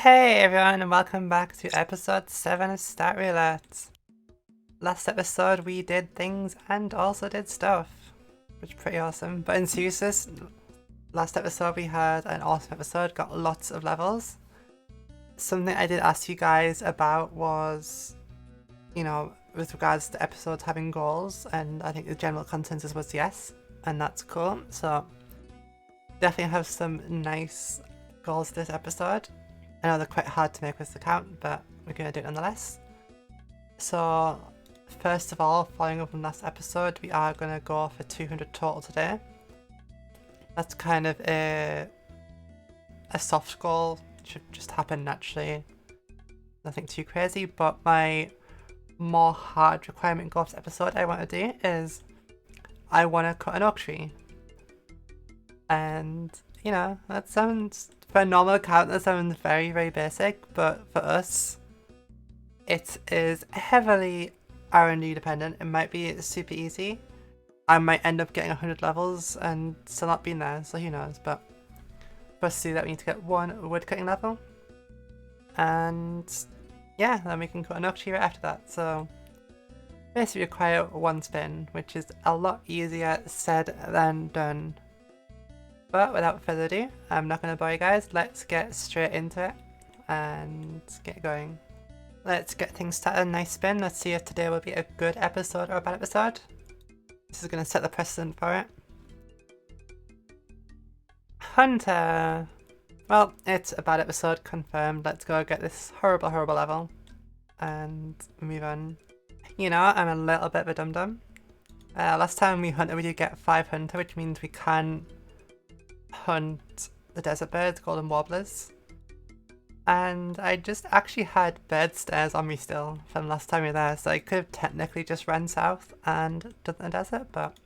Hey everyone, and welcome back to episode 7 of Stat Roulette. Last episode we did things and also did stuff, which is pretty awesome. But in seriousness, last episode we had an awesome episode, got lots of levels. Something I did ask you guys about was, with regards to episodes having goals, and I think the general consensus was yes, and that's cool. So definitely have some nice goals this episode. I know they're quite hard to make with the count, but we're going to do it nonetheless. So, first of all, following up on last episode, we are going to go for 200 total today. That's kind of a soft goal, should just happen naturally. Nothing too crazy, but my more hard requirement goal for this episode I want to do is I want to cut an oak tree. And, that sounds... For a normal account, that sounds very, very basic, but for us, it is heavily R&D dependent. It might be super easy. I might end up getting 100 levels and still not being there, so who knows. But for us to do that, we need to get one wood cutting level. And yeah, then we can cut an oak tree right after that. So basically require one spin, which is a lot easier said than done. But without further ado, I'm not going to bore you guys, let's get straight into it and get going. Let's get things started, a nice spin, let's see if today will be a good episode or a bad episode. This is going to set the precedent for it. Hunter! Well, it's a bad episode, confirmed. Let's go get this horrible, horrible level and move on. You know, I'm a little bit of a dum-dum. Last time we hunted we did get 5 hunter, which means we can hunt the desert birds, golden warblers, and I just actually had bird stairs on me still from last time we were there, so I could have technically just ran south and done the desert, but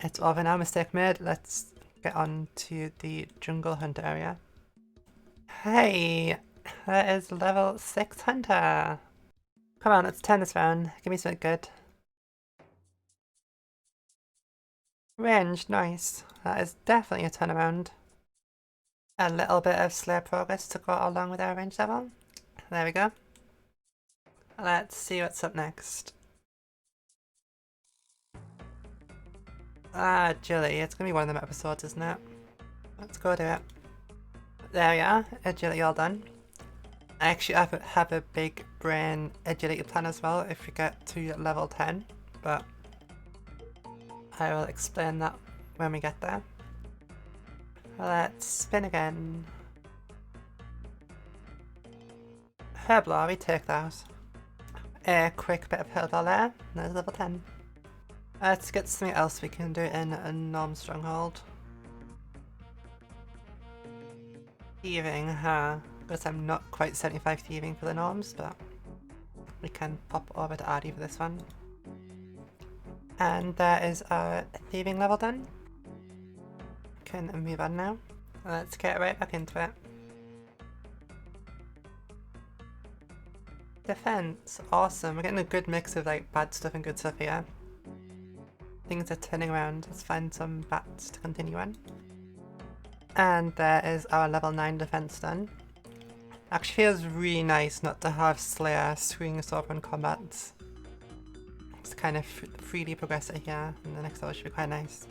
it's over now, mistake made. Let's get on to the jungle hunter area. Hey, there is level 6 hunter. Come on, let's turn this around, give me something good. Range, nice. That is definitely a turnaround. A little bit of slow progress to go along with our range level. There we go. Let's see what's up next. Agility. It's gonna be one of them episodes, isn't it? Let's go do it. There we are. Agility all done. I actually have a big brain agility plan as well if we get to level 10, but I will explain that when we get there. Let's spin again. Herblar, we take that. A quick bit of herblar there. There's level 10. Let's get something else we can do in a non-stronghold. Thieving, huh? Because I'm not quite 75 thieving for the norms, but we can pop over to Ardy for this one. And there is our thieving level done. Can move on now. Let's get right back into it. Defense, awesome. We're getting a good mix of like bad stuff and good stuff here. Things are turning around. Let's find some bats to continue on. And there is our level 9 defense done. Actually feels really nice not to have Slayer swinging us over in combat. It's kind of freely progress it here, and the next level should be quite nice.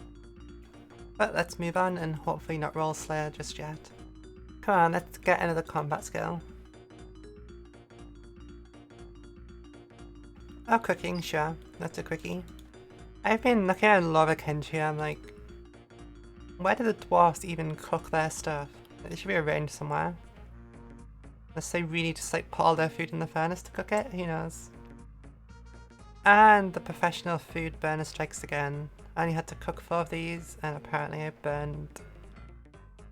But let's move on and hopefully not roll Slayer just yet. Come on, let's get another combat skill. Oh, cooking, sure. That's a quickie. I've been looking at a lot of Kenji, I'm like, where do the dwarves even cook their stuff? There should be a range somewhere. Unless they really just like put all their food in the furnace to cook it, who knows? And the professional food burner strikes again. I only had to cook 4 of these, and apparently I burned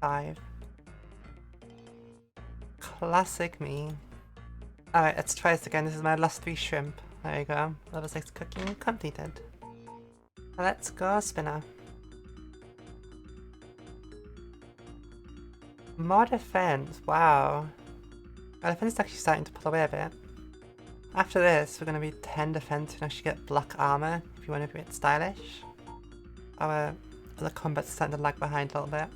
5. Classic me. Alright, let's try this again. This is my last 3 shrimp. There you go. Level 6 cooking completed. Let's go, spinner. More defense, wow. Our defense is actually starting to pull away a bit. After this, we're going to be 10 defense and actually get black armor if you want to be a bit stylish. Our other combat's starting to lag behind a little bit.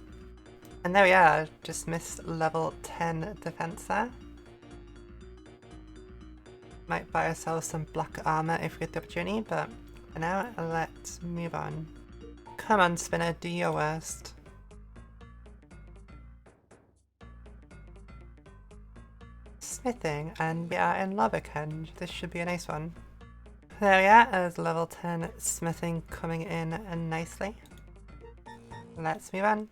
And there we are, just missed level 10 defense there. Might buy ourselves some black armor if we get the opportunity, but for now, let's move on. Come on, Spinner, do your worst. Smithing, and we are in Lobberkenge. This should be a nice one. There we are, there's level 10 smithing coming in nicely. Let's move on.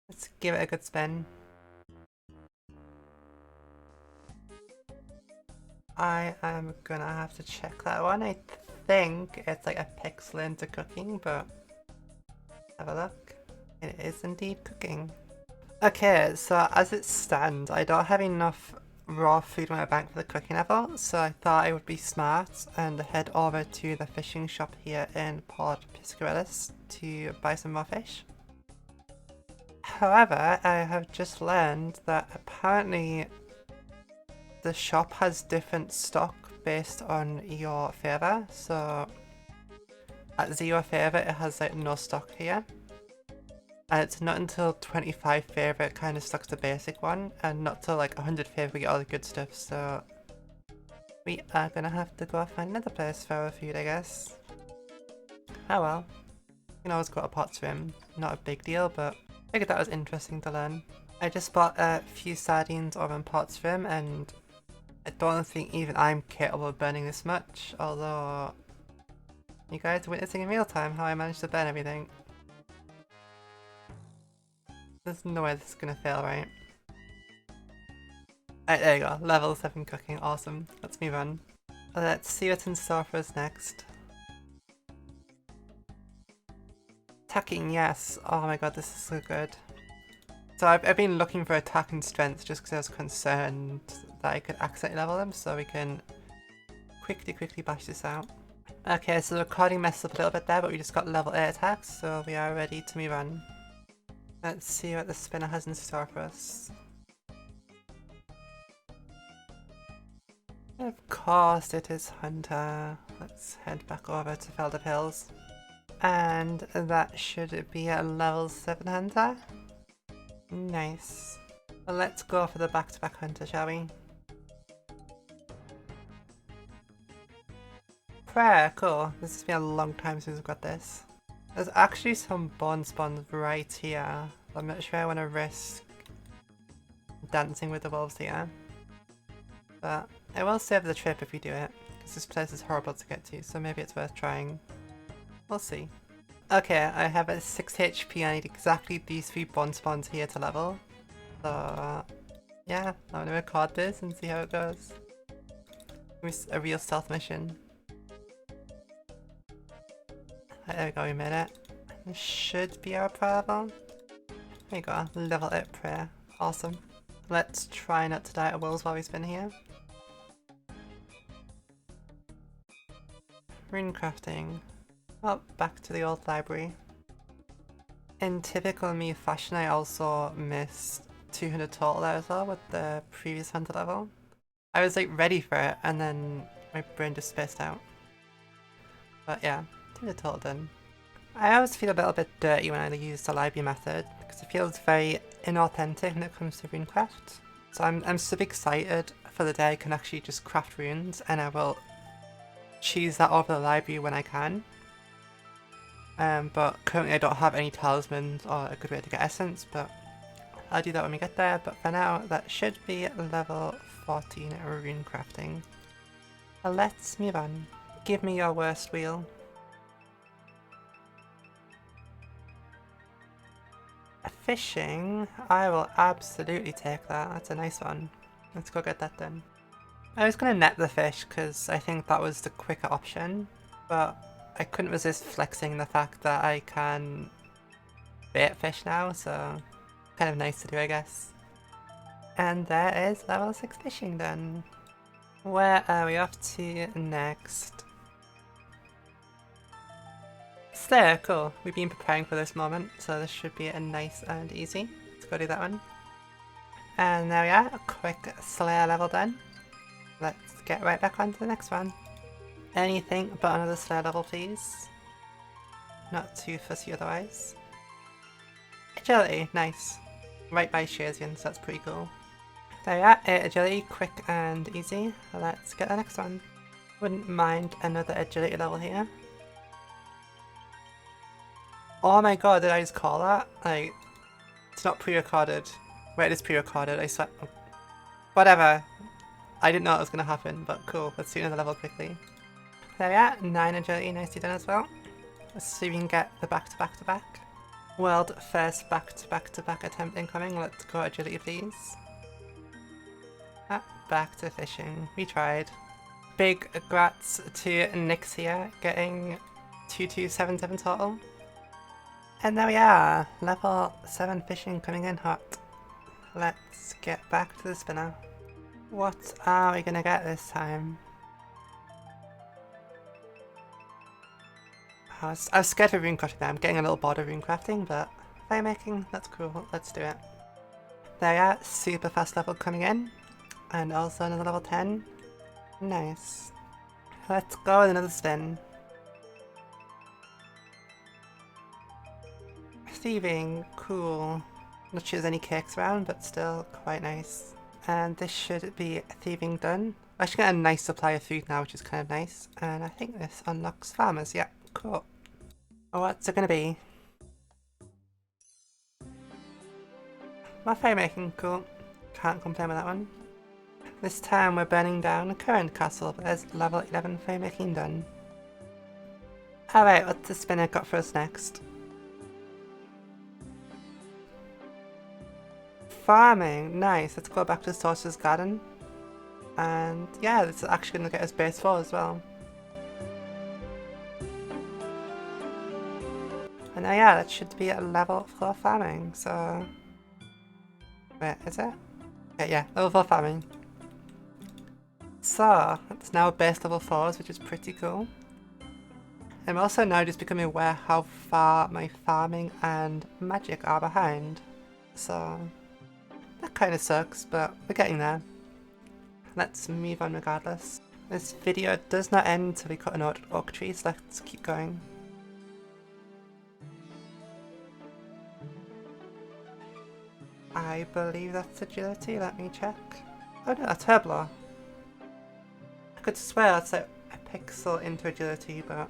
Let's give it a good spin. I am gonna have to check that one. I think it's like a pixel into cooking, but have a look. It is indeed cooking. Okay, so as it stands, I don't have enough raw food in my bank for the cooking level, so I thought it would be smart and head over to the fishing shop here in Port Piscarillis to buy some more fish. However, I have just learned that apparently the shop has different stock based on your favour, so at 0 favour it has like no stock here. And it's not until 25 favour it kind of stocks the basic one, and not till like 100 favour we get all the good stuff, so we are gonna have to go find another place for our food, I guess. Oh well. You can always go to Potts Rim, not a big deal, but I figured that was interesting to learn. I just bought a few sardines over in Potts Rim, and I don't think even I'm capable of burning this much, although you guys are witnessing in real time how I managed to burn everything. There's no way this is gonna fail, right? Alright, there you go. Level 7 cooking, awesome. Let's move on. Let's see what's in store for us next. Attacking, yes. Oh my god, this is so good. So I've been looking for attack and strength just because I was concerned that I could accidentally level them, so we can quickly bash this out. Okay, so the recording messed up a little bit there, but we just got level 8 attacks, so we are ready to move on. Let's see what the spinner has in store for us. Of course it is Hunter. Let's head back over to Felder Hills. And that should be a level 7 Hunter. Nice. Well, let's go for the back-to-back Hunter, shall we? Prayer, cool. This has been a long time since we've got this. There's actually some bone spawns right here. I'm not sure I want to risk dancing with the wolves here. But I will save the trip if we do it, because this place is horrible to get to, so maybe it's worth trying. We'll see. Okay, I have a 6 HP. I need exactly these 3 bone spawns here to level. So yeah, I'm gonna record this and see how it goes. It's a real stealth mission. There we go, we made it. This should be our prayer level. There you go, level 8 prayer. Awesome. Let's try not to die at wolves while we spin here. Rune crafting. Oh, back to the old library. In typical me fashion, I also missed 200 total there as well with the previous hunter level. I was like ready for it, and then my brain just spaced out. But yeah, 200 total done. I always feel a little bit dirty when I use the library method, because it feels very inauthentic when it comes to runecraft. So I'm super excited for the day I can actually just craft runes, and I will choose that over the library when I can. But currently I don't have any talismans or a good way to get essence, but I'll do that when we get there. But for now, that should be level 14 rune crafting. Let's move on. Give me your worst wheel. Fishing, I will absolutely take that. That's a nice one. Let's go get that done. I was going to net the fish because I think that was the quicker option, but I couldn't resist flexing the fact that I can bait fish now, so kind of nice to do, I guess. And there is level 6 fishing done. Where are we off to next? It's there, cool. We've been preparing for this moment, so this should be a nice and easy. Let's go do that one. And there we are, a quick Slayer level done. Let's get right back on to the next one. Anything but another Slayer level, please. Not too fussy otherwise. Agility, nice. right by Shazian, so that's pretty cool. There we are, agility, quick and easy. Let's get the next one. Wouldn't mind another agility level here. Oh my god, did I just call that? Like, it's not pre-recorded. Wait, it is pre-recorded, I swear. Oh. Whatever. I didn't know it was going to happen, but cool. Let's do another level quickly. There we are, 9 agility, nicely done as well. Let's see if we can get the back-to-back-to-back. World first back-to-back-to-back attempt incoming. Let's go agility, please. Ah, back to fishing. We tried. Big grats to Nyx here, getting 2277 total. And there we are, level 7 fishing coming in hot. Let's get back to the spinner. What are we gonna get this time? I was scared of rune crafting there. I'm getting a little bored of rune crafting, but fire making, that's cool. Let's do it. There we are, super fast level coming in. And also another level 10. Nice. Let's go with another spin. Thieving, cool. Not sure there's any cakes around, but still quite nice. And this should be thieving done. I should get a nice supply of food now, which is kind of nice. And I think this unlocks farmers. Yeah, cool. What's it gonna be? More fire making, cool. Can't complain with that one. This time we're burning down a current castle, but there's level 11 fire making done. Alright, what's the spinner got for us next? Farming, nice. Let's go back to Sorcerer's Garden. And yeah, this is actually going to get us base 4 as well. And now yeah, that should be a level 4 farming, so... Wait, is it? Okay, yeah, level 4 farming. So, it's now base level 4s, which is pretty cool. I'm also now just becoming aware how far my farming and magic are behind. So... that kind of sucks, but we're getting there. Let's move on regardless. This video does not end until we cut an oak tree, so let's keep going. I believe that's agility, let me check. Oh no, that's Herblaw. I could swear that's like a pixel into agility, but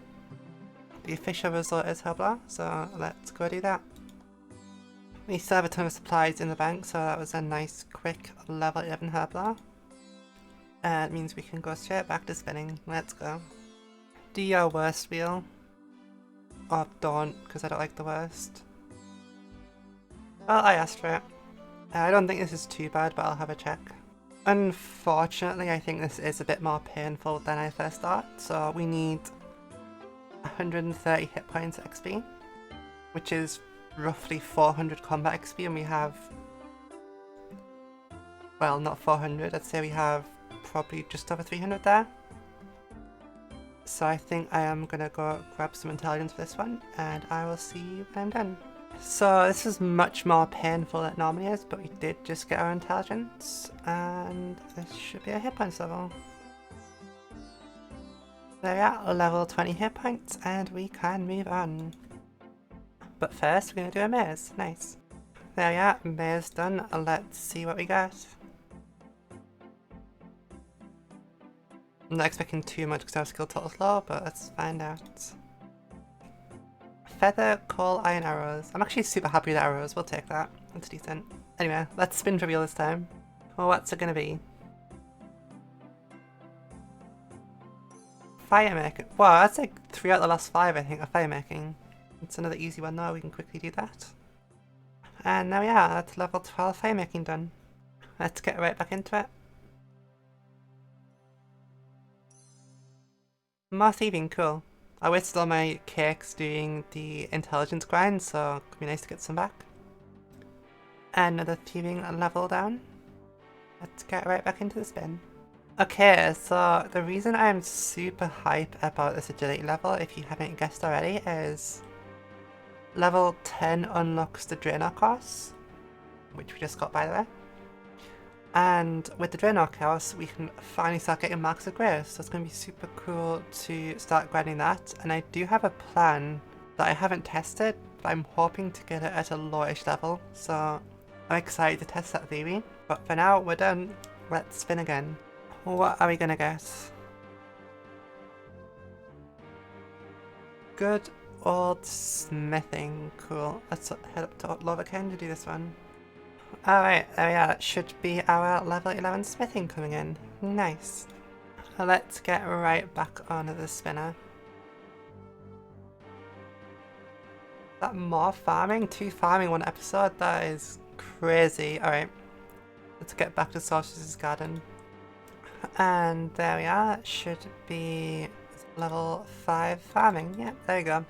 the official result is Herblaw, so let's go do that. We still have a ton of supplies in the bank, so that was a nice quick level 11 Herblaw. It means we can go straight back to spinning. Let's go. Do your worst wheel. Or don't, because I don't like the worst. Well, I asked for it. I don't think this is too bad, but I'll have a check. Unfortunately, I think this is a bit more painful than I first thought, so we need 130 hit points XP, which is roughly 400 combat XP, and we have, well, not 400, I'd say we have probably just over 300 there. So I think I am gonna go grab some intelligence for this one, and I will see you when I'm done. So this is much more painful than it normally is, but we did just get our intelligence, and this should be a hit points level. There we are, level 20 hit points, and we can move on. But first, we're going to do a maze. Nice. There we are, maze done. Let's see what we got. I'm not expecting too much because our skill total's low, but let's find out. Feather, coal, iron arrows. I'm actually super happy with arrows. We'll take that. That's decent. Anyway, let's spin for real this time. Well, what's it going to be? Fire making. Wow, that's like 3 out of the last 5, I think, of fire making. It's another easy one though, we can quickly do that. And now we are, that's level 12 fire making done. Let's get right back into it. More thieving, cool. I wasted all my cakes doing the intelligence grind, so it could be nice to get some back. Another thieving level down. Let's get right back into the spin. Okay, so the reason I'm super hype about this agility level, if you haven't guessed already, is level 10 unlocks the Draenor course, which we just got by the way. And with the Draenor course, we can finally start getting Marks of Grace, so it's going to be super cool to start grinding that. And I do have a plan that I haven't tested, but I'm hoping to get it at a lowish level, so I'm excited to test that theory, but for now we're done. Let's spin again. What are we gonna get? Good old smithing. Cool. Let's head up to Loverkin to do this one. Alright, there we are. That should be our level 11 smithing coming in. Nice. Let's get right back on the spinner. That more farming? 2 farming 1 episode? That is crazy. Alright. Let's get back to Sorceress's Garden. And there we are. Should be level 5 farming. Yeah, there we go.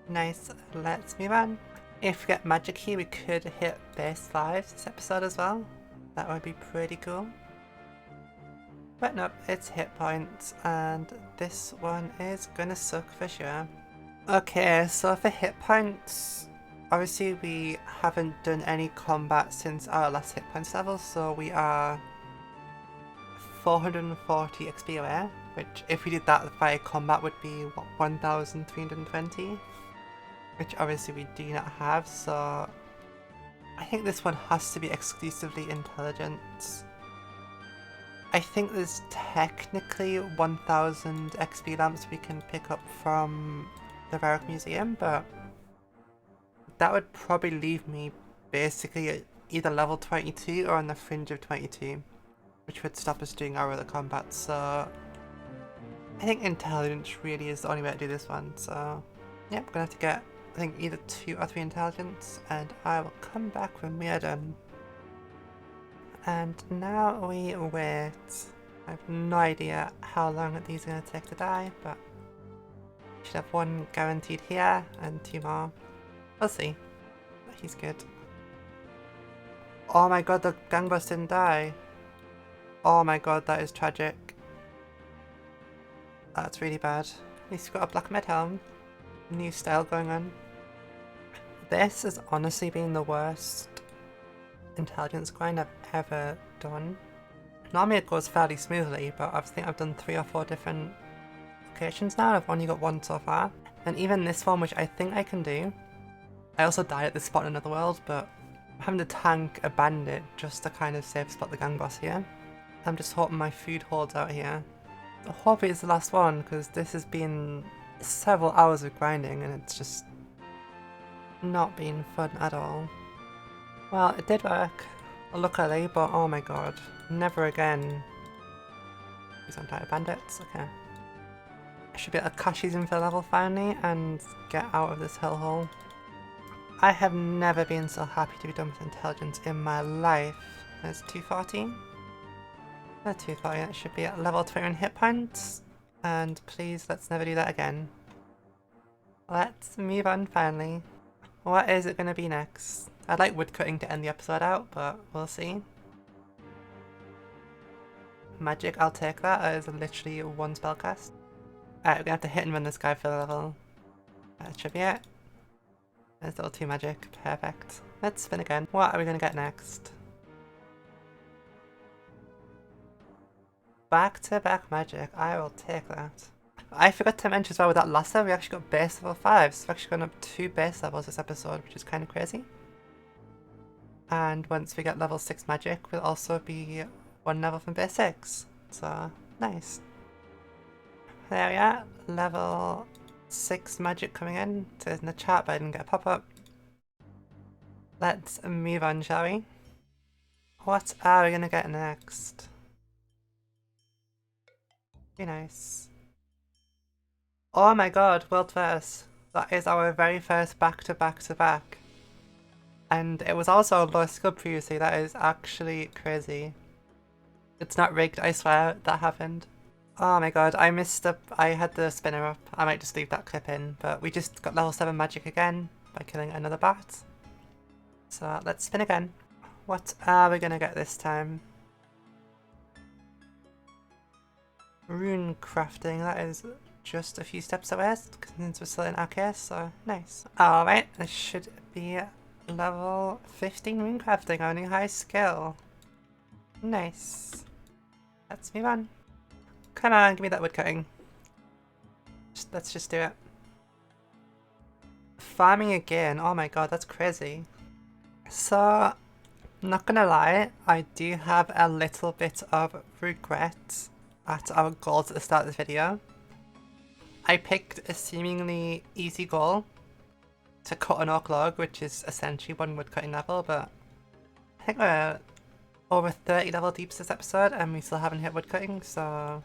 Nice. Let's move on. If we get magic here, we could hit base 5 this episode as well. That would be pretty cool. But nope, it's hit points, and this one is gonna suck for sure. Okay, so for hit points, obviously we haven't done any combat since our last hit points level, so we are 440 XP away, which if we did that via combat would be what, 1320? Which obviously we do not have, so I think this one has to be exclusively intelligence. I think there's technically 1000 XP lamps we can pick up from the Varrock Museum, but that would probably leave me basically at either level 22 or on the fringe of 22, which would stop us doing our other combat, so I think intelligence really is the only way to do this one, so yeah, I'm gonna have to get I think either 2 or 3 intelligence, and I will come back when we are done. And now we wait. I have no idea how long these are going to take to die, but we should have 1 guaranteed here and 2 more. We'll see. But he's good. Oh my god, the gangbus didn't die. Oh my god, that is tragic. That's really bad. At least we've got a black med helm. New style going on. This has honestly been the worst intelligence grind I've ever done. Normally it goes fairly smoothly, but I think I've done 3 or 4 different locations now. I've only got 1 so far. And even this one, which I think I can do. I also died at this spot in another world, but I'm having to tank a bandit just to kind of safe spot the gang boss here. I'm just hoping my food holds out here. I hope it's the last one, because this has been several hours of grinding and it's just not been fun at all. Well, it did work, luckily, but oh my god, never again. These Untitled Bandits, okay. I should be able to cash these in for level finally and get out of this hellhole. I have never been so happy to be done with intelligence in my life. There's 214. 240, that should be at level 21 hit points. And please, let's never do that again. Let's move on finally. What is it going to be next? I'd like woodcutting to end the episode out, but we'll see. Magic, I'll take that. That is literally 1 spell cast. Alright, we're going to have to hit and run this guy for the level. That should be it. There's level 2 magic. Perfect. Let's spin again. What are we going to get next? Back-to-back magic. I will take that. I forgot to mention as well with that last level, we actually got base level 5, so we've actually gone up 2 base levels this episode, which is kind of crazy. And once we get level 6 magic, we'll also be 1 level from base 6, so nice. There we are, level 6 magic coming in. It says in the chat, but I didn't get a pop-up. Let's move on, shall we? What are we going to get next? Be nice. Oh my god, World First. That is our very first back-to-back-to-back. And it was also a low skill previously, that is actually crazy. It's not rigged, I swear, that happened. Oh my god, I missed up, I had the spinner up. I might just leave that clip in, but we just got level 7 magic again by killing another bat. So let's spin again. What are we gonna get this time? Rune crafting, that is just a few steps away since we're still in our case, so nice. Alright, this should be level 15 rune crafting, only high skill. Nice. Let's move on. Come on, give me that woodcutting. Let's just do it. Farming again, oh my god, that's crazy. So, Not gonna lie, I do have a little bit of regret at our goals at the start of this video. I picked a seemingly easy goal to cut an oak log, which is essentially one woodcutting level, but I think we're over 30 level deep this episode and we still haven't hit woodcutting, so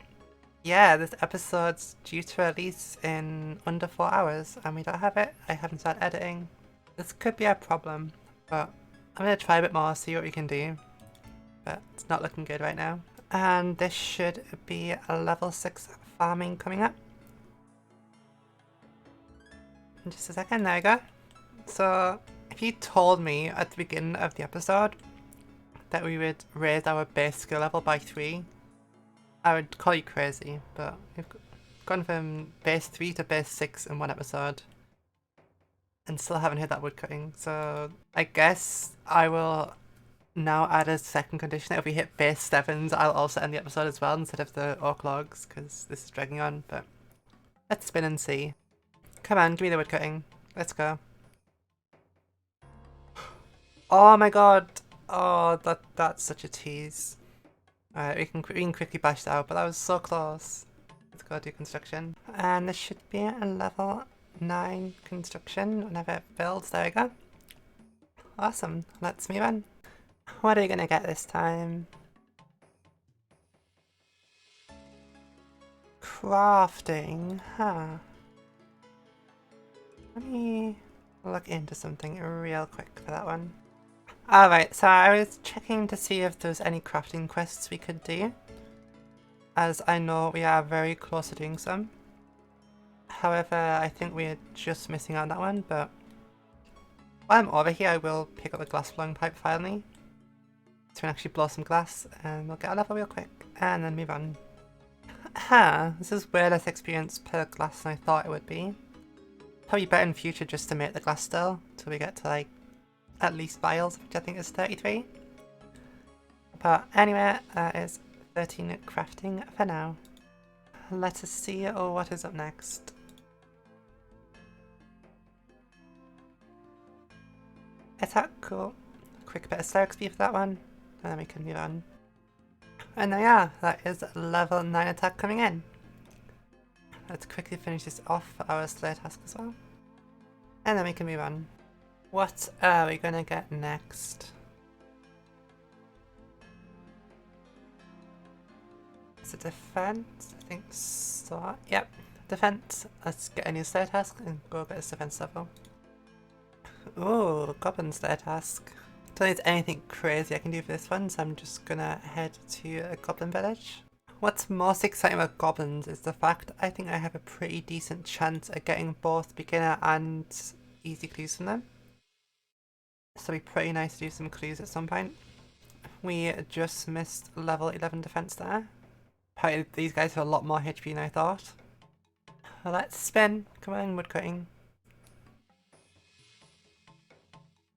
yeah, this episode's due to release in under 4 hours and we don't have it. I haven't started editing. This could be a problem, but I'm gonna try a bit more, see what we can do, but it's not looking good right now. And this should be a level 6 farming coming up. In just a second, there we go. So, if you told me at the beginning of the episode that we would raise our base skill level by 3, I would call you crazy, but we've gone from base 3 to base 6 in one episode and still haven't hit that woodcutting, so I guess I will now add a second condition that if we hit base 7s, I'll also end the episode as well instead of the oak logs, because this is dragging on, but let's spin and see. Come on, give me the woodcutting. Let's go. Oh my god! Oh, that's such a tease. Alright, we can quickly bash that out, but that was so close. Let's go do construction. And this should be a level 9 construction whenever it builds. There we go. Awesome. Let's move on. What are we gonna get this time? Crafting, huh? Let me look into something real quick for that one. Alright, so I was checking to see if there's any crafting quests we could do, as I know we are very close to doing some. However, I think we're just missing out on that one, but while I'm over here I will pick up the glass blowing pipe finally, so we can actually blow some glass and we'll get a level real quick, and then move on. Huh, this is way less experience per glass than I thought it would be. Probably better in future just to make the glass still, till we get to like at least vials, which I think is 33. But anyway, that is 13 crafting for now. Let us see what is up next. Attack, cool. Quick bit of Star XP for that one, and then we can move on. And there we are, that is level 9 attack coming in. Let's quickly finish this off for our slayer task as well. And then we can move on. What are we gonna get next? Is it defense? I think so. Yep, defense. Let's get a new slayer task and go get this defense level. Ooh, goblin slayer task. Don't think there's anything crazy I can do for this one, so I'm just gonna head to a goblin village. What's most exciting about goblins is the fact I think I have a pretty decent chance at getting both beginner and easy clues from them. So it'd be pretty nice to do some clues at some point. We just missed level 11 defense there. Apparently these guys have a lot more HP than I thought. Let's spin. Come on, woodcutting.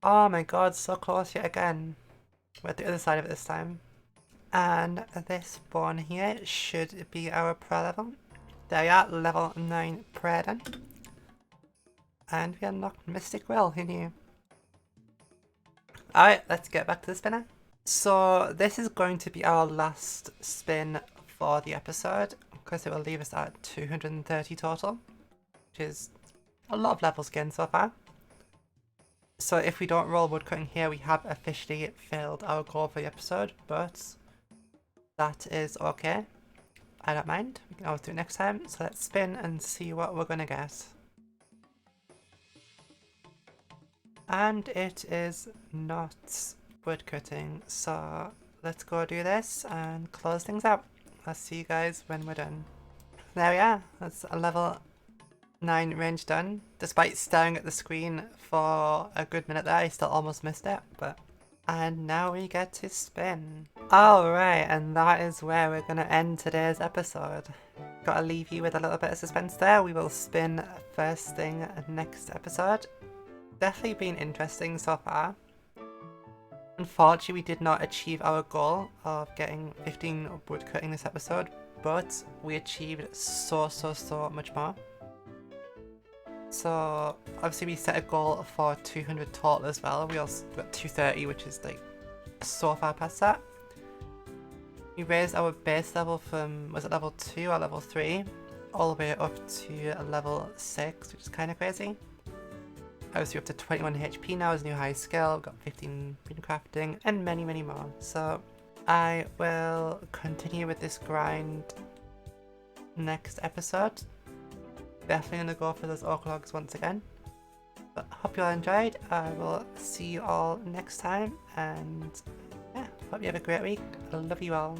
Oh my god, so close yet again. We're at the other side of it this time. And this one here should be our prayer level. There we are, level 9 prayer done. And we unlocked Mystic Will, who knew? Alright, let's get back to the spinner. So this is going to be our last spin for the episode, because it will leave us at 230 total, which is a lot of levels gained so far. So if we don't roll woodcutting here, we have officially failed our goal for the episode, but that is okay. I don't mind. We can always do it next time. So let's spin and see what we're gonna get. And it is not woodcutting. So let's go do this and close things out. I'll see you guys when we're done. There we are. That's a level 9 range done. Despite staring at the screen for a good minute there, I still almost missed it, but... And now we get to spin. Alright, and that is where we're gonna end today's episode. Gotta leave you with a little bit of suspense there. We will spin first thing next episode. Definitely been interesting so far. Unfortunately, we did not achieve our goal of getting 15 woodcutting this episode, but we achieved so much more. So obviously we set a goal for 200 total as well. We also got 230, which is like so far past that. We raised our base level from, was it level 2 or level 3? All the way up to level 6, which is kind of crazy. Obviously we're up to 21 HP now as a new high skill, we've got 15 rune crafting, and many, many more. So I will continue with this grind next episode. Definitely gonna go for those orc logs once again. But hope you all enjoyed. I will see you all next time, and yeah, hope you have a great week. I love you all.